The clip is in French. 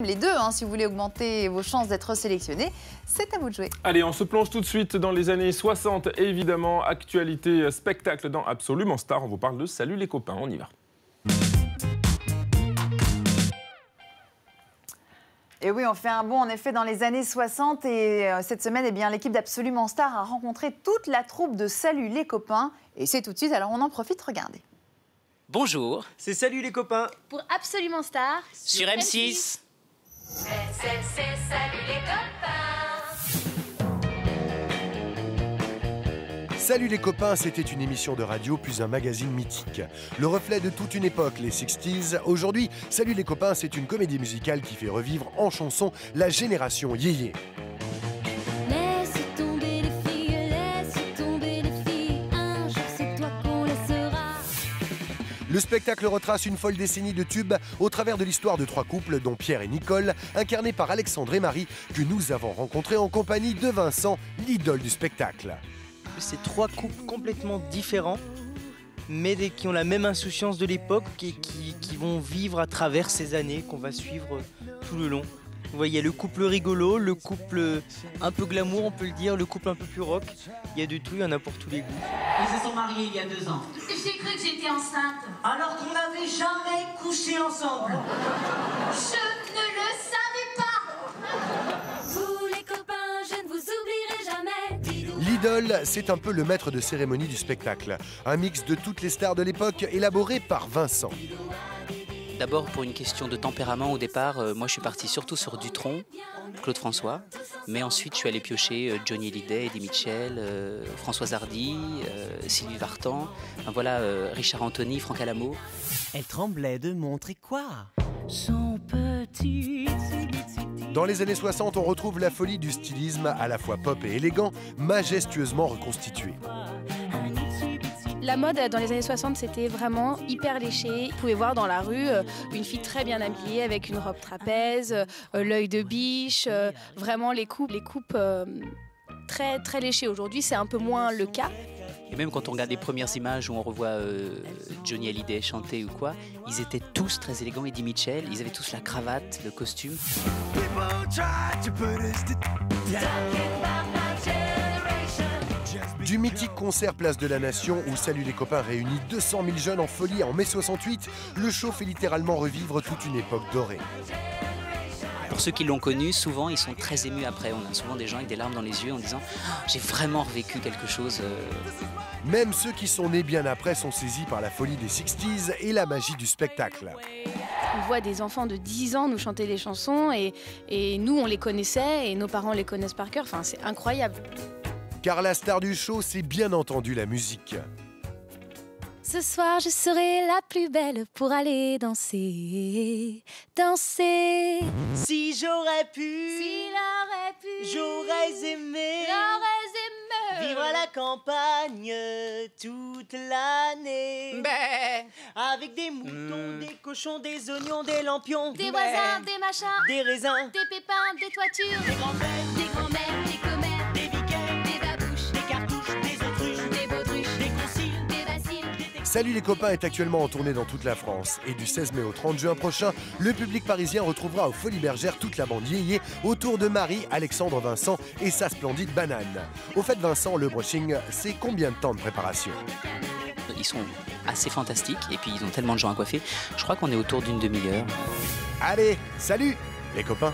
Les deux, hein, si vous voulez augmenter vos chances d'être sélectionné, c'est à vous de jouer. Allez, on se plonge tout de suite dans les années 60, évidemment. Actualité spectacle dans Absolument Star. On vous parle de Salut les copains, on y va. Et oui, on fait un bond en effet dans les années 60 et cette semaine, eh bien, l'équipe d'Absolument Star a rencontré toute la troupe de Salut les copains. Et c'est tout de suite, alors on en profite, regardez. Bonjour, c'est Salut les copains pour Absolument Star sur M6. C'est Salut les copains. Salut les copains, c'était une émission de radio puis un magazine mythique. Le reflet de toute une époque, les 60s. Aujourd'hui, Salut les copains, c'est une comédie musicale qui fait revivre en chanson la génération yéyé. Laisse tomber les filles, un jour c'est toi qu'on laissera. Le spectacle retrace une folle décennie de tubes au travers de l'histoire de trois couples, dont Pierre et Nicole, incarnés par Alexandre et Marie, que nous avons rencontrés en compagnie de Vincent, l'idole du spectacle. C'est trois couples complètement différents, mais qui ont la même insouciance de l'époque et qui vont vivre à travers ces années qu'on va suivre tout le long. Vous voyez, il y a le couple rigolo, le couple un peu glamour, on peut le dire, le couple un peu plus rock. Il y a de tout, il y en a pour tous les goûts. Ils se sont mariés il y a 2 ans. J'ai cru que j'étais enceinte. Alors qu'on n'avait jamais couché ensemble. Je ne le savais pas. Vous les copains, je ne vous oublierai jamais. L'idole, c'est un peu le maître de cérémonie du spectacle. Un mix de toutes les stars de l'époque élaboré par Vincent. D'abord, pour une question de tempérament au départ, moi je suis parti surtout sur Dutronc, Claude François, mais ensuite je suis allé piocher Johnny Hallyday, Eddie Mitchell, Françoise Hardy, Sylvie Vartan, enfin, voilà, Richard Anthony, Franck Alamo. Elle tremblait de montrer quoi? Son petit. Dans les années 60, on retrouve la folie du stylisme à la fois pop et élégant, majestueusement reconstitué. La mode dans les années 60, c'était vraiment hyper léché. Vous pouvez voir dans la rue une fille très bien habillée avec une robe trapèze, l'œil de biche, vraiment les coupes très, très léchées. Aujourd'hui, c'est un peu moins le cas. Et même quand on regarde les premières images où on revoit Johnny Hallyday chanter ou quoi, ils étaient tous très élégants, Eddie Mitchell, ils avaient tous la cravate, le costume. Du mythique concert Place de la Nation où Salut les copains réunit 200 000 jeunes en folie en mai 68, le show fait littéralement revivre toute une époque dorée. Pour ceux qui l'ont connu, souvent ils sont très émus après. On a souvent des gens avec des larmes dans les yeux en disant « j'ai vraiment revécu quelque chose ». Même ceux qui sont nés bien après sont saisis par la folie des 60s et la magie du spectacle. On voit des enfants de 10 ans nous chanter des chansons et nous on les connaissait et nos parents les connaissent par cœur. Enfin, c'est incroyable. Car la star du show, c'est bien entendu la musique. Ce soir, je serai la plus belle pour aller danser, danser. Si j'aurais pu, S'il aurait pu, j'aurais aimé vivre à la campagne toute l'année. Avec des moutons, des cochons, des oignons, des lampions, des voisins, des machins, des raisins, des pépins, des toitures, des grands-mères, des commères, des biquets, des babouches, des cartouches, des autruches, des baudruches, des conciles, des baciles. Salut les copains est actuellement en tournée dans toute la France. Et du 16 mai au 30 juin prochain, le public parisien retrouvera aux Folies Bergères toute la bande yéyé autour de Marie, Alexandre, Vincent et sa splendide banane. Au fait Vincent, le brushing, c'est combien de temps de préparation? Ils sont assez fantastiques et puis ils ont tellement de gens à coiffer. Je crois qu'on est autour d'une demi-heure. Allez, salut les copains!